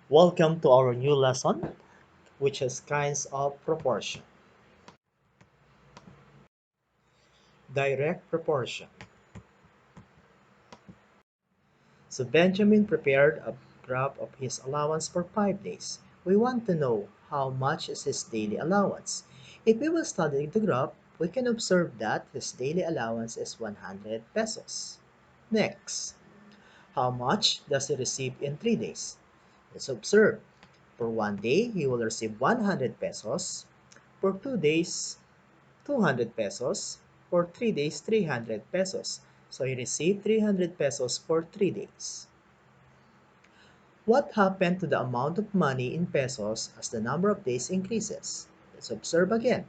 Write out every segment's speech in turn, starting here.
Welcome to our new lesson, which is kinds of proportion. Direct proportion. So Benjamin prepared a graph of his allowance for 5 days. We want to know how much is his daily allowance. If we will study the graph, we can observe that his daily allowance is 100 pesos. Next, how much does he receive in 3 days? Let's observe. For 1 day, he will receive 100 pesos. For 2 days, 200 pesos. For 3 days, 300 pesos. So he received 300 pesos for 3 days. What happened to the amount of money in pesos as the number of days increases? Let's observe again.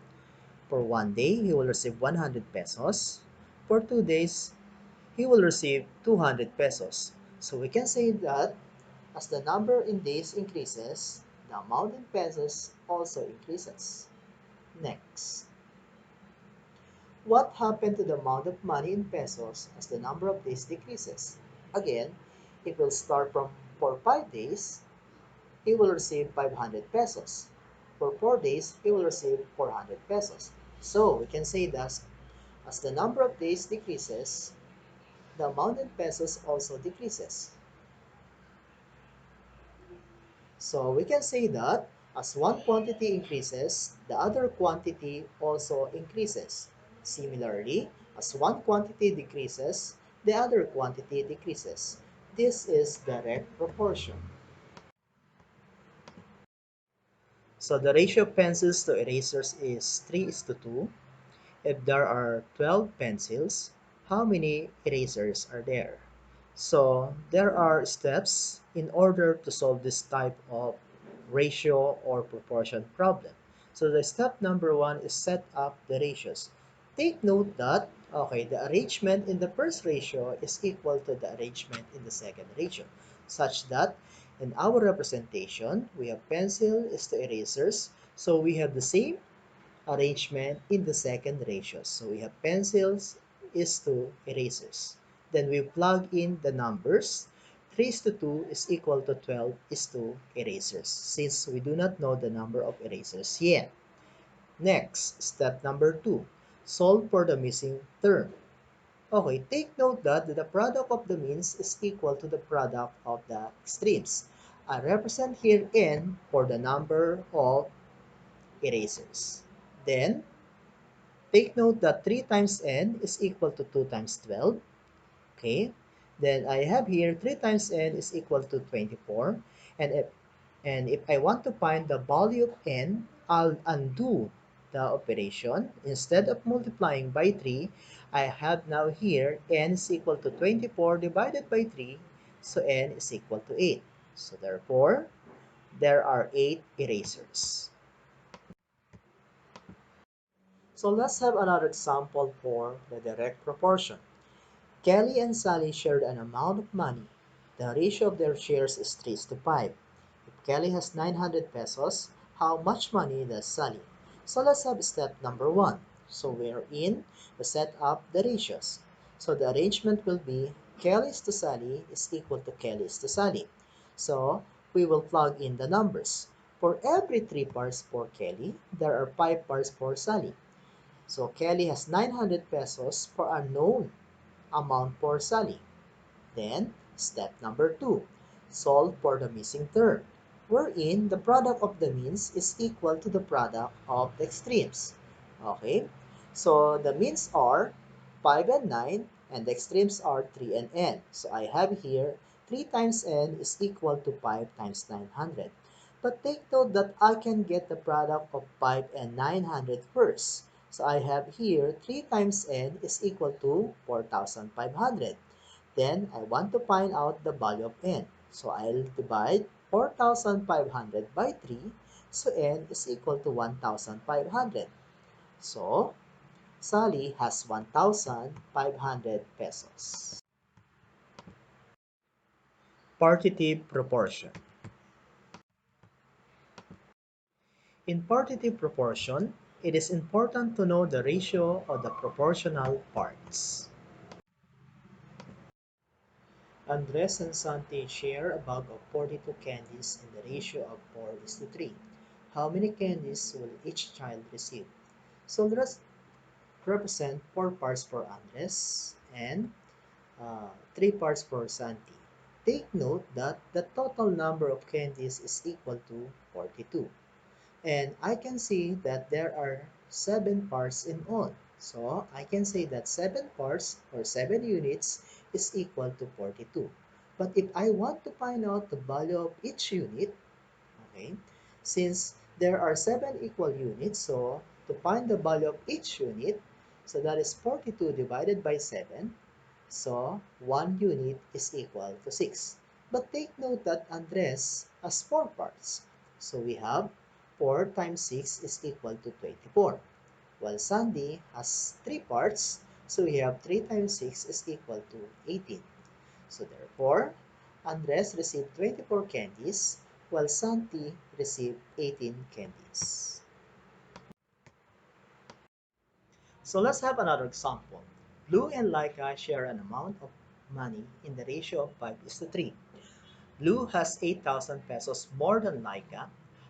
For 1 day, he will receive 100 pesos. For 2 days, he will receive 200 pesos. So we can say that as the number in days increases, the amount in pesos also increases. Next. What happened to the amount of money in pesos as the number of days decreases? Again, it will start from for 5 days, he will receive 500 pesos. For 4 days, he will receive 400 pesos. So we can say that as the number of days decreases, the amount in pesos also decreases. So we can say that as one quantity increases, the other quantity also increases. Similarly, as one quantity decreases, the other quantity decreases. This is direct proportion. So the ratio of pencils to erasers is 3:2. If there are 12 pencils, how many erasers are there? So there are steps in order to solve this type of ratio or proportion problem. So the step number one is set up the ratios. Take note that, okay, the arrangement in the first ratio is equal to the arrangement in the second ratio, such that in our representation, we have pencil is to erasers. So we have the same arrangement in the second ratios. So we have pencils is to erasers. Then we plug in the numbers. 3:2 is equal to 12 is to erasers, since we do not know the number of erasers yet. Next, step number 2. Solve for the missing term. Okay, take note that the product of the means is equal to the product of the extremes. I represent here n for the number of erasers. Then, take note that 3 times n is equal to 2 times 12. Okay. Then I have here 3 times n is equal to 24. And if I want to find the value of n, I'll undo the operation. Instead of multiplying by 3, I have now here n is equal to 24 divided by 3. So n is equal to 8. So therefore, there are 8 erasers. So let's have another example for the direct proportion. Kelly and Sally shared an amount of money. The ratio of their shares is 3:5. If Kelly has 900 pesos, how much money does Sally? So let's have step number 1. So we're in to set up the ratios. So the arrangement will be Kelly's to Sally is equal to Kelly's to Sally. So we will plug in the numbers. For every 3 parts for Kelly, there are 5 parts for Sally. So Kelly has 900 pesos for a known amount for Sally. Then, step number 2, solve for the missing term, wherein the product of the means is equal to the product of the extremes. Okay, so the means are 5 and 9, and the extremes are 3 and n. So I have here 3 times n is equal to 5 times 900. But take note that I can get the product of 5 and 900 first. So I have here 3 times n is equal to 4,500. Then I want to find out the value of n. So I'll divide 4,500 by 3. So n is equal to 1,500. So Sally has 1,500 pesos. Partitive proportion. In partitive proportion, it is important to know the ratio of the proportional parts. Andres and Santi share a bag of 42 candies in the ratio of 4:3. How many candies will each child receive? So let's represent 4 parts for Andres and 3 parts for Santi. Take note that the total number of candies is equal to 42. And I can see that there are 7 parts in all. So I can say that 7 parts or 7 units is equal to 42. But if I want to find out the value of each unit, okay, since there are 7 equal units, so to find the value of each unit, so that is 42 divided by 7, so 1 unit is equal to 6. But take note that Andres has 4 parts. So we have 4 times 6 is equal to 24. While Sandy has 3 parts, so we have 3 times 6 is equal to 18. So therefore, Andres received 24 candies, while Santi received 18 candies. So let's have another example. Blue and Lyka share an amount of money in the ratio of 5:3. Blue has 8,000 pesos more than Lyka.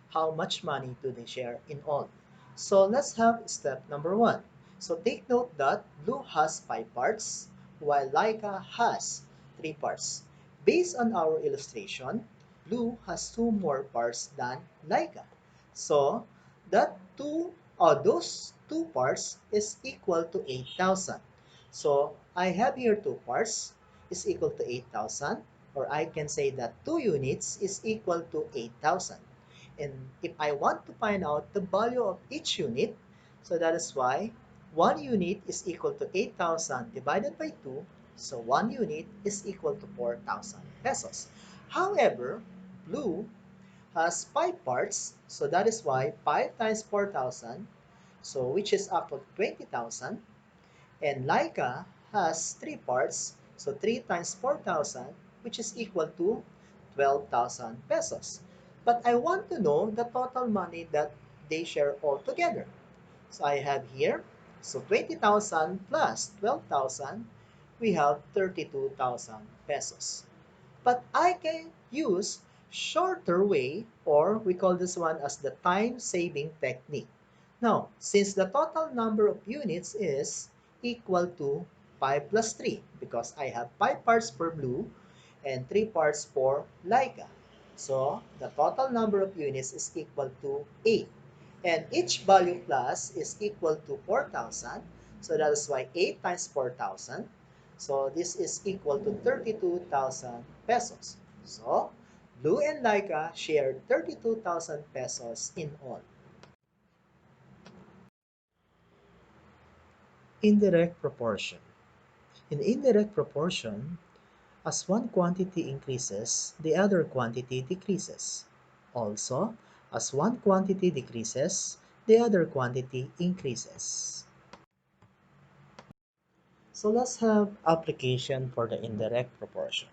How much money do they share in all? So let's have step number 1. So take note that Blue has 5 parts while Lyka has 3 parts. Based on our illustration, Blue has 2 more parts than Lyka. So that those 2 parts is equal to 8,000. So I have here 2 parts is equal to 8,000, or I can say that 2 units is equal to 8,000. And if I want to find out the value of each unit, so that is why 1 unit is equal to 8,000 divided by 2, so 1 unit is equal to 4,000 pesos. However, Blue has 5 parts, so that is why 5 times 4,000, so which is equal to 20,000. And Leica has 3 parts, so 3 times 4,000, which is equal to 12,000 pesos. But I want to know the total money that they share all together. So I have here, so 20,000 plus 12,000, we have 32,000 pesos. But I can use shorter way, or we call this one as the time saving technique. Now, since the total number of units is equal to 5 plus 3, because I have 5 parts for blue and 3 parts for Leica. So, the total number of units is equal to 8. And each value plus is equal to 4,000. So that is why 8 times 4,000. So this is equal to 32,000 pesos. So Blue and Leica shared 32,000 pesos in all. Indirect proportion. In indirect proportion, as one quantity increases, the other quantity decreases. Also, as one quantity decreases, the other quantity increases. So let's have application for the indirect proportion.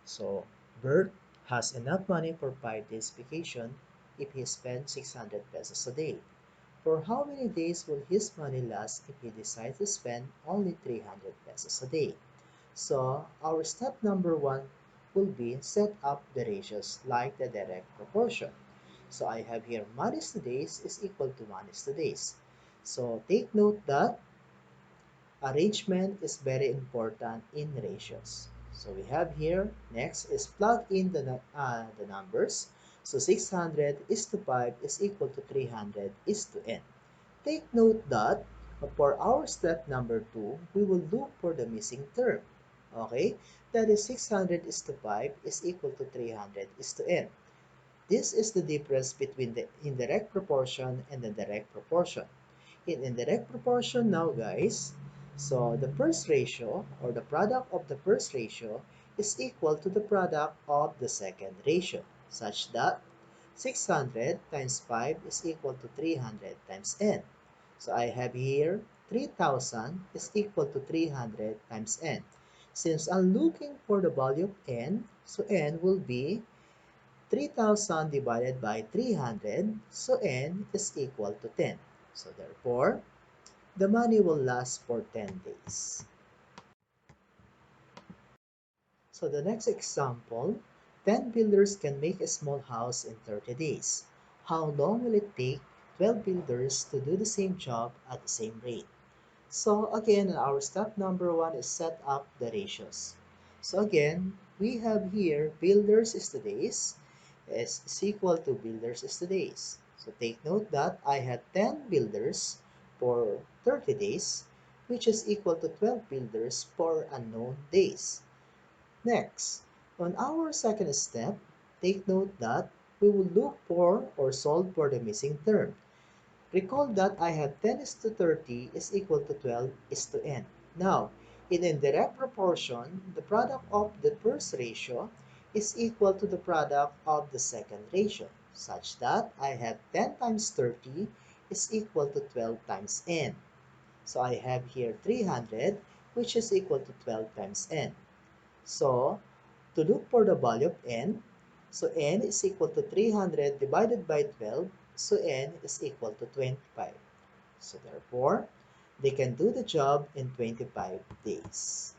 So Bert has enough money for 5 days vacation if he spends 600 pesos a day. For how many days will his money last if he decides to spend only 300 pesos a day? So our step number 1 will be set up the ratios like the direct proportion. So I have here minus 2 days is equal to minus 2 days. So take note that arrangement is very important in ratios. So we have here, next is plug in the numbers. So 600 is to 5 is equal to 300 is to n. Take note that for our step number 2, we will look for the missing term. Okay, that is 600 is to 5 is equal to 300 is to n. This is the difference between the indirect proportion and the direct proportion. In indirect proportion now, guys, so the first ratio or the product of the first ratio is equal to the product of the second ratio, such that 600 times 5 is equal to 300 times n. So I have here 3,000 is equal to 300 times n. Since I'm looking for the value of n, so n will be 3,000 divided by 300, so n is equal to 10. So therefore, the money will last for 10 days. So the next example, 10 builders can make a small house in 30 days. How long will it take 12 builders to do the same job at the same rate? So again, our step number one is set up the ratios. So again, we have here builders is the days is equal to builders is the days. So take note that I had 10 builders for 30 days, which is equal to 12 builders for unknown days. Next, on our second step, take note that we will look for or solve for the missing term. Recall that I have 10 is to 30 is equal to 12 is to n. Now, in indirect proportion, the product of the first ratio is equal to the product of the second ratio, such that I have 10 times 30 is equal to 12 times n. So I have here 300, which is equal to 12 times n. So, to look for the value of n, so n is equal to 300 divided by 12, so n is equal to 25. So therefore, they can do the job in 25 days.